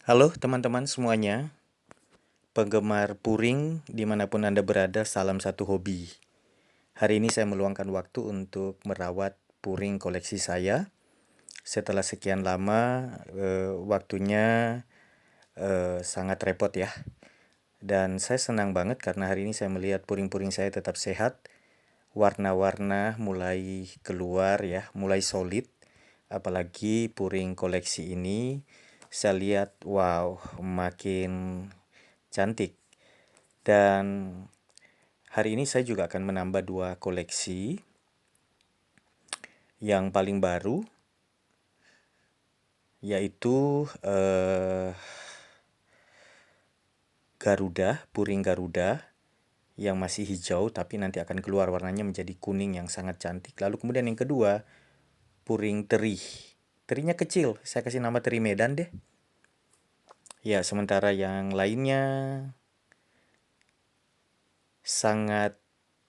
Halo teman-teman semuanya, penggemar puring dimanapun Anda berada, salam satu hobi. Hari ini saya meluangkan waktu untuk merawat puring koleksi saya. Setelah sekian lama, waktunya sangat repot ya. Dan saya senang banget karena hari ini saya melihat puring-puring saya tetap sehat. Warna-warna mulai keluar ya, mulai solid. Apalagi puring koleksi ini saya lihat, wow, makin cantik. Dan hari ini saya juga akan menambah dua koleksi. Yang paling baru yaitu Garuda, puring Garuda yang masih hijau tapi nanti akan keluar warnanya menjadi kuning yang sangat cantik. Lalu kemudian yang kedua, puring teri. Terinya kecil, saya kasih nama teri Medan deh. Ya, sementara yang lainnya sangat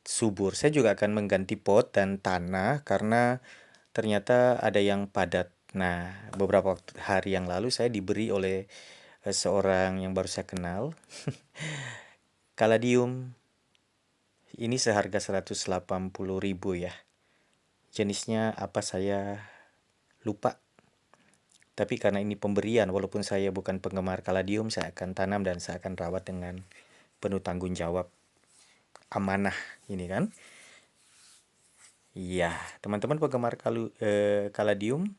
subur. Saya juga akan mengganti pot dan tanah karena ternyata ada yang padat. Nah, beberapa hari yang lalu saya diberi oleh seorang yang baru saya kenal kaladium. Ini seharga 180.000 ya. Jenisnya apa saya lupa. Tapi karena ini pemberian, walaupun saya bukan penggemar kaladium, saya akan tanam dan saya akan rawat dengan penuh tanggung jawab. Amanah ini kan. Iya, teman-teman penggemar kaladium,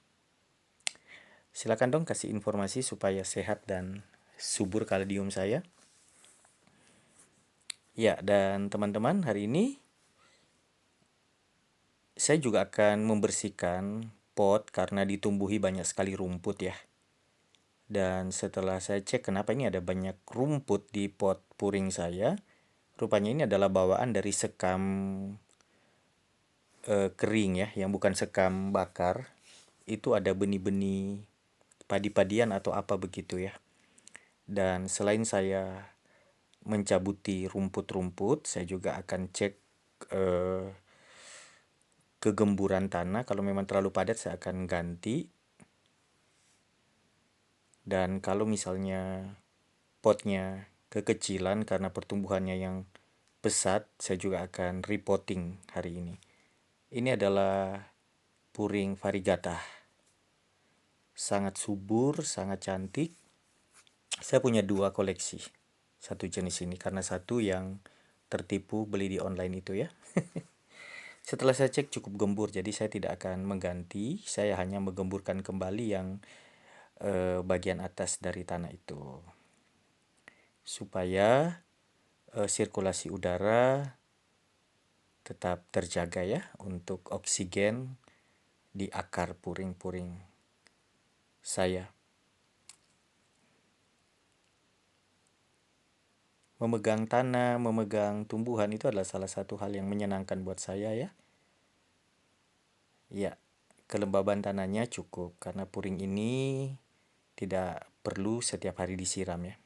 silakan dong kasih informasi supaya sehat dan subur kaladium saya. Ya, dan teman-teman, hari ini saya juga akan membersihkan pot karena ditumbuhi banyak sekali rumput ya. Dan setelah saya cek kenapa ini ada banyak rumput di pot puring saya, rupanya ini adalah bawaan dari sekam kering ya, yang bukan sekam bakar. Itu ada benih-benih padi-padian atau apa begitu ya. Dan selain saya mencabuti rumput-rumput, saya juga akan cek kegemburan tanah. Kalau memang terlalu padat saya akan ganti. Dan kalau misalnya potnya kekecilan karena pertumbuhannya yang pesat, saya juga akan repotting hari ini. Ini adalah puring variegata. Sangat subur, sangat cantik. Saya punya dua koleksi. Satu jenis ini karena satu yang tertipu beli di online itu ya. Setelah saya cek cukup gembur, jadi saya tidak akan mengganti. Saya hanya menggemburkan kembali yang bagian atas dari tanah itu. Supaya sirkulasi udara tetap terjaga ya untuk oksigen di akar puring-puring saya. Memegang tanah, memegang tumbuhan itu adalah salah satu hal yang menyenangkan buat saya ya. Ya, kelembaban tanahnya cukup karena puring ini tidak perlu setiap hari disiram ya.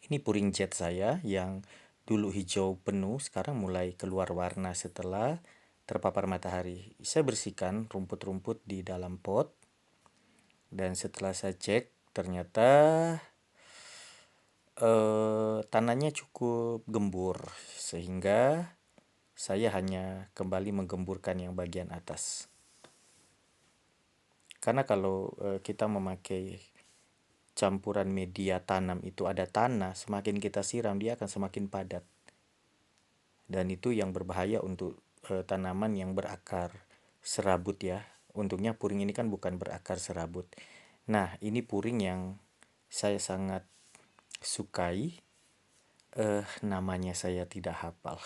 Ini puring jet saya yang dulu hijau penuh, sekarang mulai keluar warna setelah terpapar matahari. Saya bersihkan rumput-rumput di dalam pot. Dan setelah saya cek, ternyata tanahnya cukup gembur. Sehingga saya hanya kembali menggemburkan yang bagian atas. Karena kalau kita memakai campuran media tanam itu ada tanah, semakin kita siram dia akan semakin padat. Dan itu yang berbahaya untuk tanaman yang berakar serabut ya. Untungnya puring ini kan bukan berakar serabut. Nah, ini puring yang saya sangat sukai. Namanya saya tidak hafal.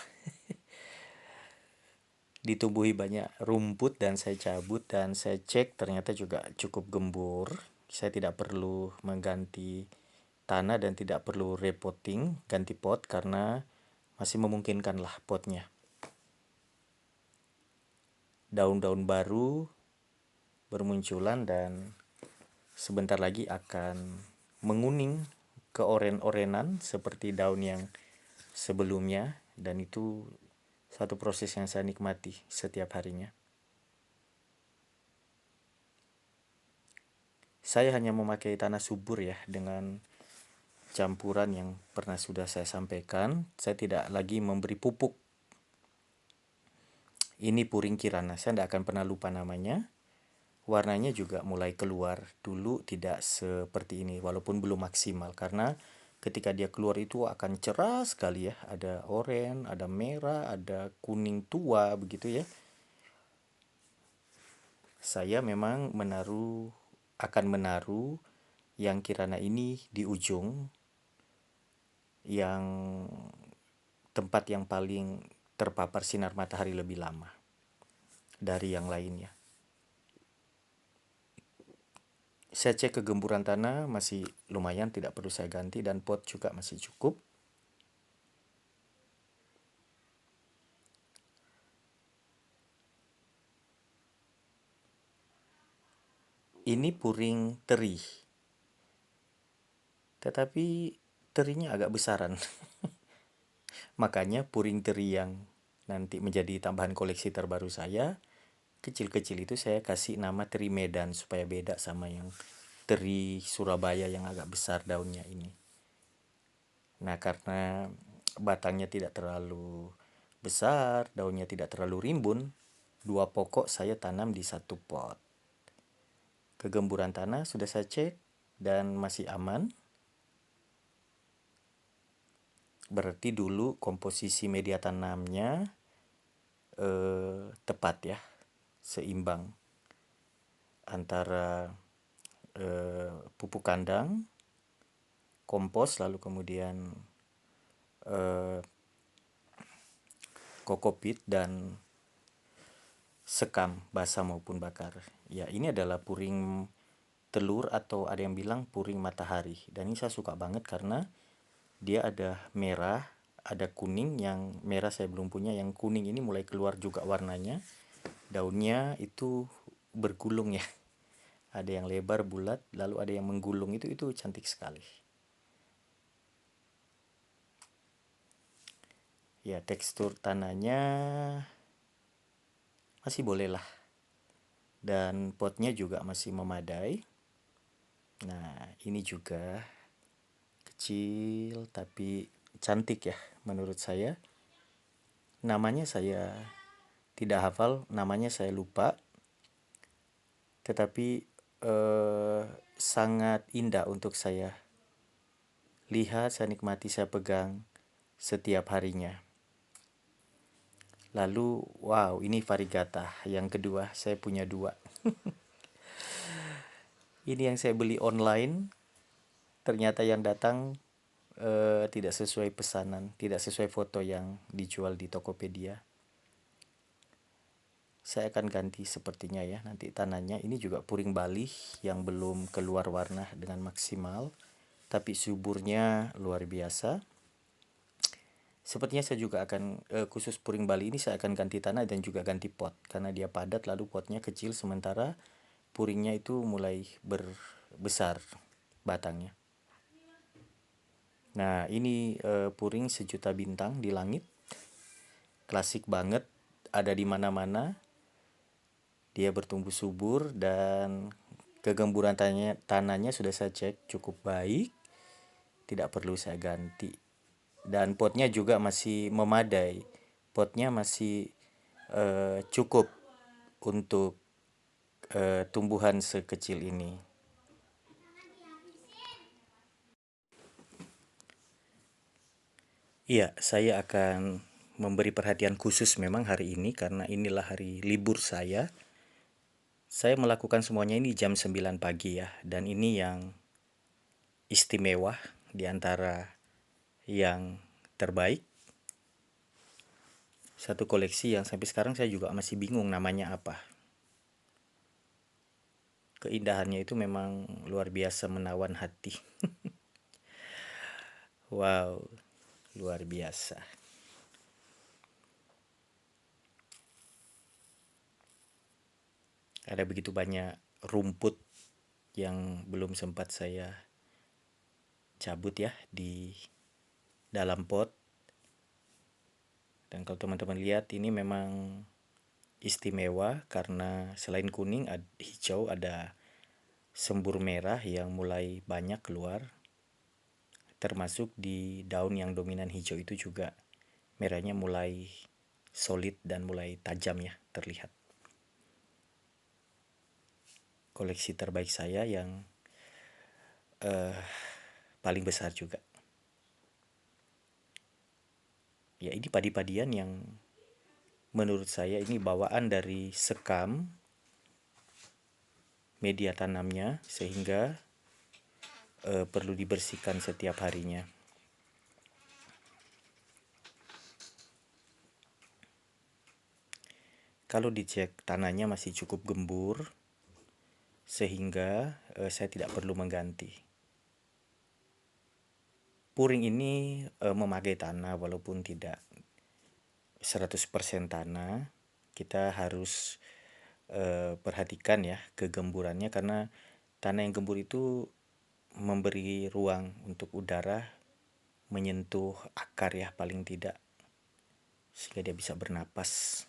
Ditumbuhi banyak rumput dan saya cabut dan saya cek ternyata juga cukup gembur. Saya tidak perlu mengganti tanah dan tidak perlu repotting, ganti pot karena masih memungkinkan lah potnya. Daun-daun baru bermunculan dan sebentar lagi akan menguning ke oren-orenan seperti daun yang sebelumnya, dan itu satu proses yang saya nikmati setiap harinya. Saya hanya memakai tanah subur ya, dengan campuran yang pernah sudah saya sampaikan. Saya tidak lagi memberi pupuk. Ini puring kirana, saya tidak akan pernah lupa namanya. Warnanya juga mulai keluar. Dulu tidak seperti ini, walaupun belum maksimal. Karena ketika dia keluar itu akan cerah sekali ya. Ada oranye, ada merah, ada kuning tua begitu ya. Saya memang akan menaruh yang kirana ini di ujung, yang tempat yang paling terpapar sinar matahari lebih lama dari yang lainnya. Saya cek kegemburan tanah masih lumayan, tidak perlu saya ganti, dan pot juga masih cukup. Ini puring teri, tetapi terinya agak besaran. Makanya puring teri yang nanti menjadi tambahan koleksi terbaru saya, kecil-kecil itu saya kasih nama teri Medan supaya beda sama yang teri Surabaya yang agak besar daunnya ini. Nah, karena batangnya tidak terlalu besar, daunnya tidak terlalu rimbun, 2 pokok saya tanam di 1 pot. Kegemburan tanah sudah saya cek dan masih aman. Berarti dulu komposisi media tanamnya tepat ya, seimbang antara pupuk kandang, kompos, lalu kemudian kokopit dan sekam basah maupun bakar. Ya, ini adalah puring telur atau ada yang bilang puring matahari. Dan ini saya suka banget karena dia ada merah, ada kuning. Yang merah saya belum punya, yang kuning ini mulai keluar juga warnanya. Daunnya itu bergulung ya. Ada yang lebar bulat, lalu ada yang menggulung, itu cantik sekali. Ya, tekstur tanahnya masih boleh lah. Dan potnya juga masih memadai. Nah, ini juga kecil tapi cantik ya menurut saya. Namanya saya tidak hafal, namanya saya lupa. Tetapi sangat indah untuk saya lihat, saya nikmati, saya pegang setiap harinya. Lalu, wow, ini varigata yang kedua, saya punya 2. Ini yang saya beli online, ternyata yang datang tidak sesuai pesanan, tidak sesuai foto yang dijual di Tokopedia. Saya akan ganti sepertinya ya nanti tanahnya. Ini juga puring Bali yang belum keluar warna dengan maksimal, tapi suburnya luar biasa. Sepertinya saya juga akan khusus puring Bali ini saya akan ganti tanah dan juga ganti pot, karena dia padat lalu potnya kecil, sementara puringnya itu mulai berbesar batangnya. Nah, ini puring sejuta bintang di langit. Klasik banget, ada di mana-mana. Dia bertumbuh subur dan kegemburan tanahnya sudah saya cek cukup baik. Tidak perlu saya ganti. Dan potnya juga masih memadai. Potnya masih cukup untuk tumbuhan sekecil ini. Iya, saya akan memberi perhatian khusus memang hari ini karena inilah hari libur saya. Saya melakukan semuanya ini jam 9 pagi ya, dan ini yang istimewa di antara yang terbaik. Satu koleksi yang sampai sekarang saya juga masih bingung namanya apa. Keindahannya itu memang luar biasa, menawan hati. Wow, luar biasa. Ada begitu banyak rumput yang belum sempat saya cabut ya di dalam pot. Dan kalau teman-teman lihat, ini memang istimewa karena selain kuning, hijau, ada sembur merah yang mulai banyak keluar, termasuk di daun yang dominan hijau itu juga merahnya mulai solid dan mulai tajam ya terlihat. Koleksi terbaik saya yang paling besar juga. Ya, ini padi-padian yang menurut saya ini bawaan dari sekam media tanamnya, sehingga perlu dibersihkan setiap harinya. Kalau dicek tanahnya masih cukup gembur, sehingga saya tidak perlu mengganti. Puring ini memakai tanah walaupun tidak 100% tanah. Kita harus perhatikan ya kegemburannya, karena tanah yang gembur itu memberi ruang untuk udara menyentuh akar ya paling tidak, sehingga dia bisa bernapas.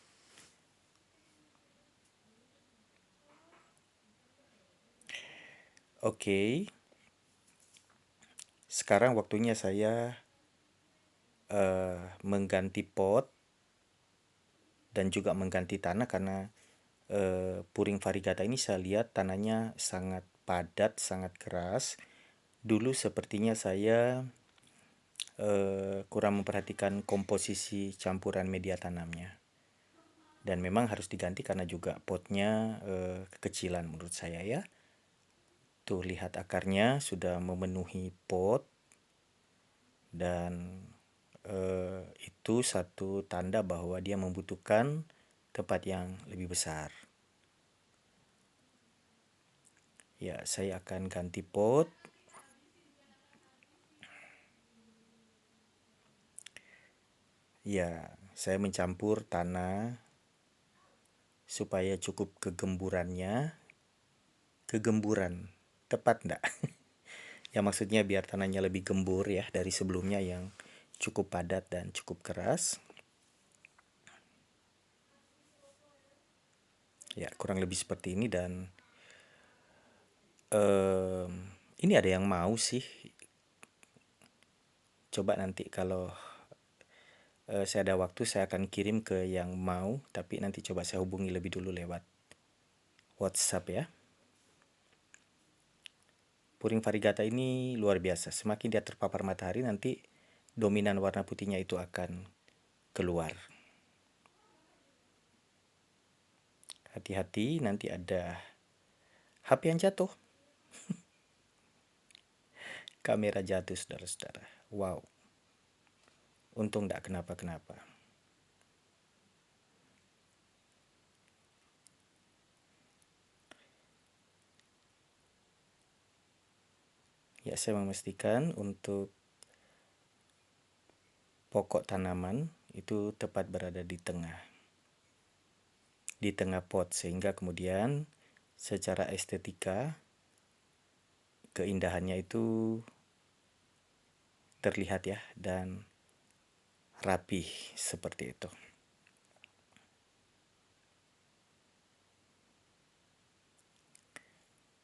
Oke, sekarang waktunya saya mengganti pot dan juga mengganti tanah, karena puring variegata ini saya lihat tanahnya sangat padat, sangat keras. Dulu sepertinya saya kurang memperhatikan komposisi campuran media tanamnya, dan memang harus diganti karena juga potnya kekecilan menurut saya ya. Tuh, lihat akarnya sudah memenuhi pot, dan itu satu tanda bahwa dia membutuhkan tempat yang lebih besar. Ya, saya akan ganti pot. Ya, saya mencampur tanah supaya cukup kegemburannya. Kegemburan, tepat enggak? Ya, maksudnya biar tanahnya lebih gembur ya dari sebelumnya yang cukup padat dan cukup keras. Ya, kurang lebih seperti ini. Dan ini ada yang mau sih. Coba nanti kalau saya ada waktu saya akan kirim ke yang mau, tapi nanti coba saya hubungi lebih dulu lewat WhatsApp ya. Puring variegata ini luar biasa. Semakin dia terpapar matahari, nanti dominan warna putihnya itu akan keluar. Hati-hati, nanti ada HP yang jatuh. Kamera jatuh, saudara-saudara. Wow. Untung tidak kenapa-kenapa. Ya, saya memastikan untuk pokok tanaman itu tepat berada di tengah pot, sehingga kemudian secara estetika keindahannya itu terlihat ya, dan rapih seperti itu.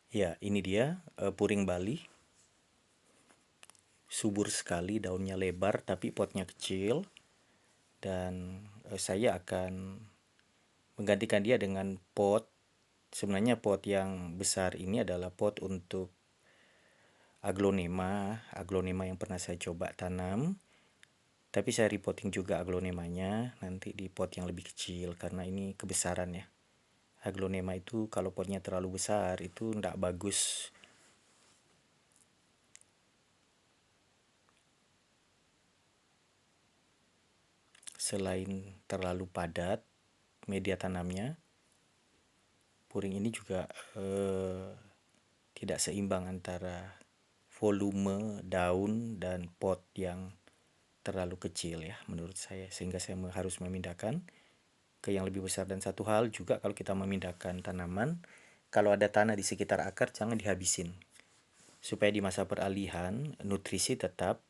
Ya, ini dia puring Bali. Subur sekali, daunnya lebar tapi potnya kecil. Dan saya akan menggantikan dia dengan pot. Sebenarnya pot yang besar ini adalah pot untuk aglonema yang pernah saya coba tanam. Tapi saya repotting juga aglonemanya nanti di pot yang lebih kecil, karena ini kebesaran ya. Aglonema itu kalau potnya terlalu besar itu tidak bagus. Selain terlalu padat media tanamnya, puring ini juga tidak seimbang antara volume daun dan pot yang terlalu kecil ya menurut saya, sehingga saya harus memindahkan ke yang lebih besar. Dan satu hal juga, kalau kita memindahkan tanaman, kalau ada tanah di sekitar akar jangan dihabisin, supaya di masa peralihan nutrisi tetap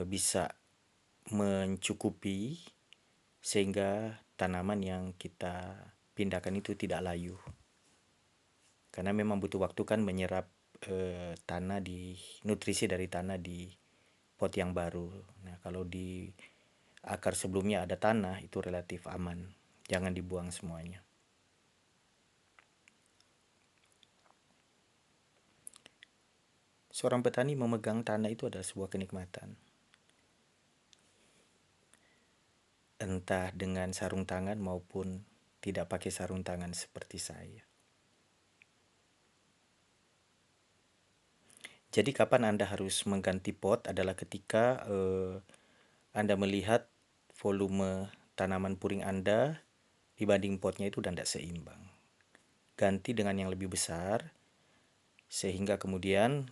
bisa mencukupi, sehingga tanaman yang kita pindahkan itu tidak layu. Karena memang butuh waktu kan menyerap nutrisi dari tanah di pot yang baru. Nah, kalau di akar sebelumnya ada tanah, itu relatif aman. Jangan dibuang semuanya. Seorang petani memegang tanah itu adalah sebuah kenikmatan. Entah dengan sarung tangan maupun tidak pakai sarung tangan seperti saya. Jadi kapan Anda harus mengganti pot adalah ketika Anda melihat volume tanaman puring Anda dibanding potnya itu udah tidak seimbang. Ganti dengan yang lebih besar sehingga kemudian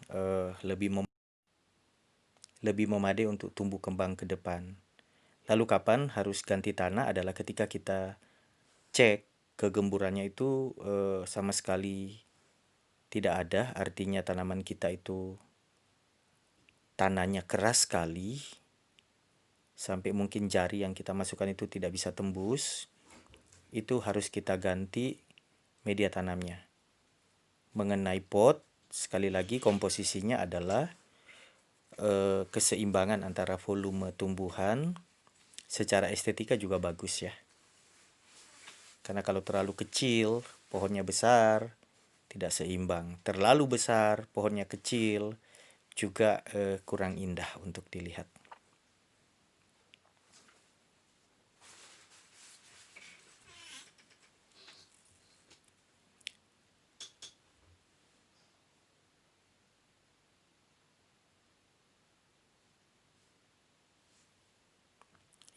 lebih memadai untuk tumbuh kembang ke depan. Lalu kapan harus ganti tanah adalah ketika kita cek kegemburannya itu sama sekali tidak ada, artinya tanaman kita itu tanahnya keras sekali, sampai mungkin jari yang kita masukkan itu tidak bisa tembus, itu harus kita ganti media tanamnya. Mengenai pot, sekali lagi komposisinya adalah keseimbangan antara volume tumbuhan, secara estetika juga bagus ya. Karena kalau terlalu kecil, pohonnya besar, tidak seimbang. Terlalu besar, pohonnya kecil, juga kurang indah untuk dilihat.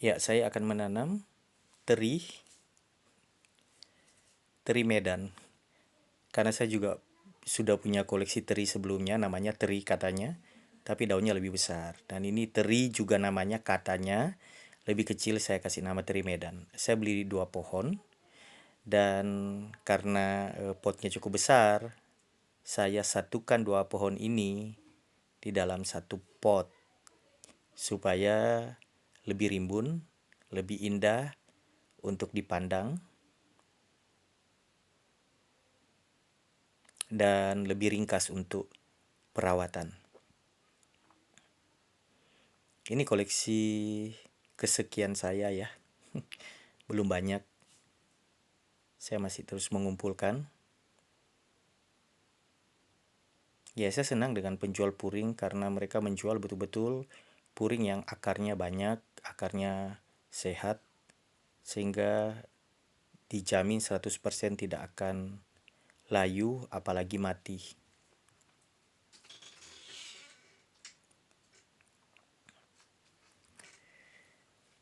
Ya, saya akan menanam teri Medan. Karena saya juga sudah punya koleksi teri sebelumnya, namanya teri katanya, tapi daunnya lebih besar. Dan ini teri juga namanya katanya lebih kecil, saya kasih nama teri Medan. Saya beli 2 pohon, dan karena potnya cukup besar, saya satukan 2 pohon ini di dalam satu pot supaya lebih rimbun, lebih indah untuk dipandang, dan lebih ringkas untuk perawatan. Ini koleksi kesekian saya ya. Belum banyak. Saya masih terus mengumpulkan. Ya, saya senang dengan penjual puring karena mereka menjual betul-betul puring yang akarnya banyak, akarnya sehat, sehingga dijamin 100% tidak akan layu apalagi mati.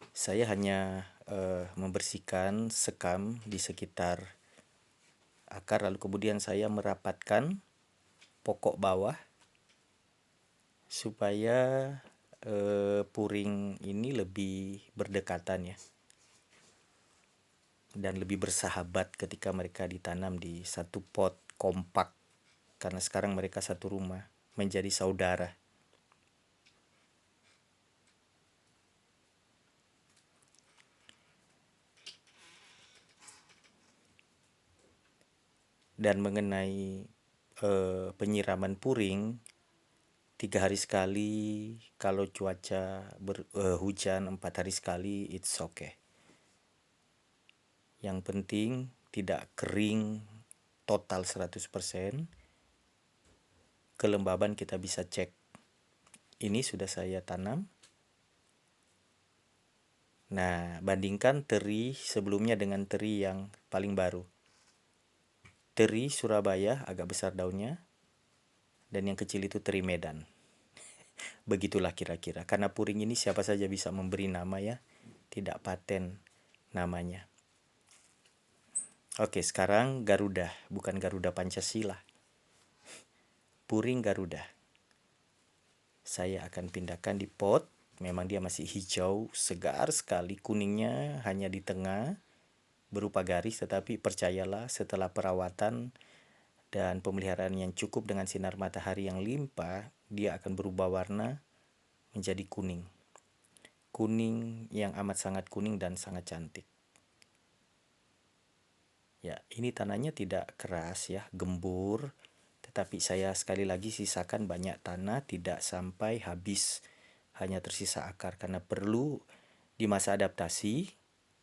Saya hanya membersihkan sekam di sekitar akar, lalu kemudian saya merapatkan pokok bawah supaya puring ini lebih berdekatan ya, dan lebih bersahabat ketika mereka ditanam di satu pot kompak, karena sekarang mereka satu rumah, menjadi saudara. Dan mengenai penyiraman puring, 3 hari sekali, kalau cuaca hujan 4 hari sekali, it's okay. Yang penting tidak kering total 100%. Kelembaban kita bisa cek. Ini sudah saya tanam. Nah, bandingkan teri sebelumnya dengan teri yang paling baru. Teri Surabaya agak besar daunnya, dan yang kecil itu teri Medan. Begitulah kira-kira. Karena puring ini siapa saja bisa memberi nama ya, tidak paten namanya. Oke, sekarang Garuda, bukan Garuda Pancasila. Puring Garuda. Saya akan pindahkan di pot. Memang dia masih hijau, segar sekali. Kuningnya hanya di tengah, berupa garis, tetapi percayalah setelah perawatan dan pemeliharaan yang cukup dengan sinar matahari yang limpah, dia akan berubah warna menjadi kuning. Kuning yang amat sangat kuning dan sangat cantik. Ya, ini tanahnya tidak keras ya, gembur. Tetapi saya sekali lagi sisakan banyak tanah, tidak sampai habis, hanya tersisa akar karena perlu di masa adaptasi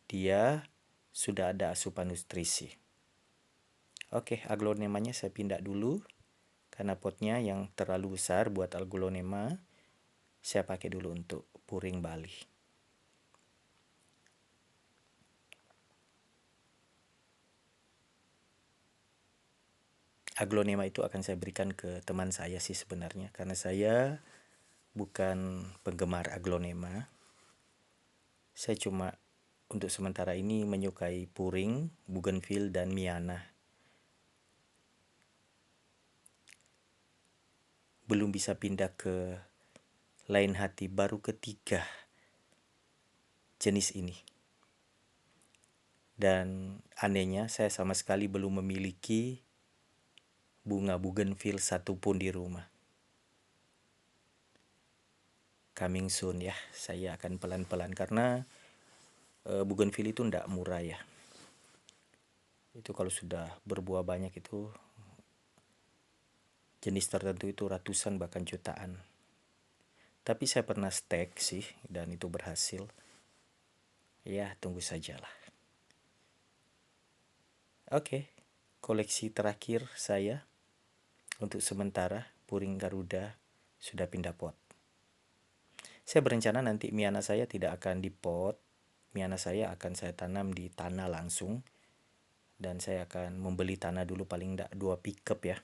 dia sudah ada asupan nutrisi. Oke, aglonemanya saya pindah dulu karena potnya yang terlalu besar buat aglonema. Saya pakai dulu untuk puring Bali. Aglonema itu akan saya berikan ke teman saya sih sebenarnya, karena saya bukan penggemar aglonema. Saya cuma untuk sementara ini menyukai puring, bougainville, dan miana. Belum bisa pindah ke lain hati, baru ketiga jenis ini. Dan anehnya saya sama sekali belum memiliki bunga bougainville satupun di rumah. Coming soon ya, saya akan pelan-pelan karena bougainville itu ndak murah ya. Itu kalau sudah berbuah banyak itu jenis tertentu itu ratusan bahkan jutaan. Tapi saya pernah stek sih dan itu berhasil. Ya, tunggu sajalah. Oke, koleksi terakhir saya untuk sementara puring Garuda sudah pindah pot. Saya berencana nanti miana saya tidak akan di pot. Miana saya akan saya tanam di tanah langsung. Dan saya akan membeli tanah dulu paling tidak 2 pickup ya.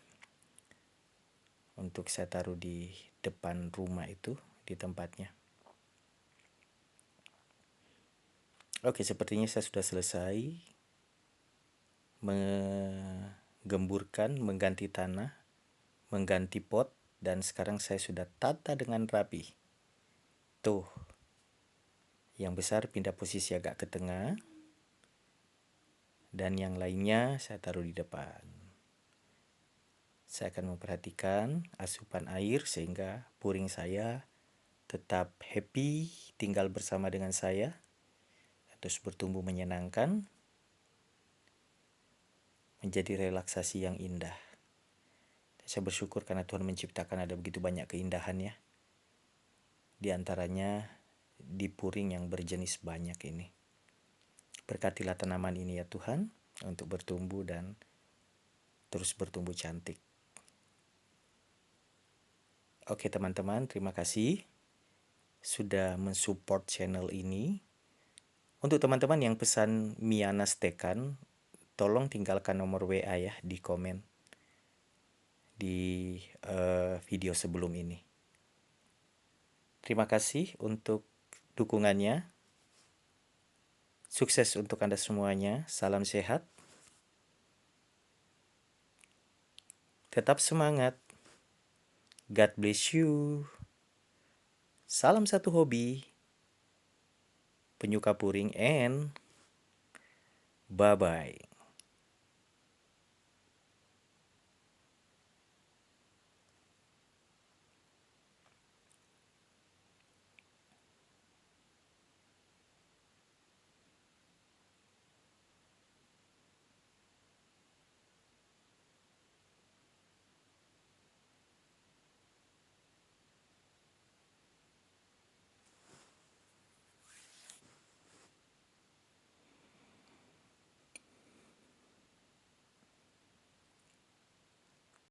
Untuk saya taruh di depan rumah itu, di tempatnya. Oke, sepertinya saya sudah selesai menggemburkan, mengganti tanah, mengganti pot, dan sekarang saya sudah tata dengan rapi. Tuh, yang besar pindah posisi agak ke tengah, dan yang lainnya saya taruh di depan. Saya akan memperhatikan asupan air sehingga puring saya tetap happy tinggal bersama dengan saya, terus bertumbuh menyenangkan, menjadi relaksasi yang indah. Saya bersyukur karena Tuhan menciptakan ada begitu banyak keindahan ya. Di antaranya di puring yang berjenis banyak ini. Berkatilah tanaman ini ya Tuhan untuk bertumbuh dan terus bertumbuh cantik. Oke teman-teman, terima kasih sudah mensupport channel ini. Untuk teman-teman yang pesan miana stekan, tolong tinggalkan nomor WA ya di komen di video sebelum ini. Terima kasih untuk dukungannya. Sukses untuk Anda semuanya. Salam sehat. Tetap semangat. God bless you. Salam satu hobi. Penyuka puring and bye-bye.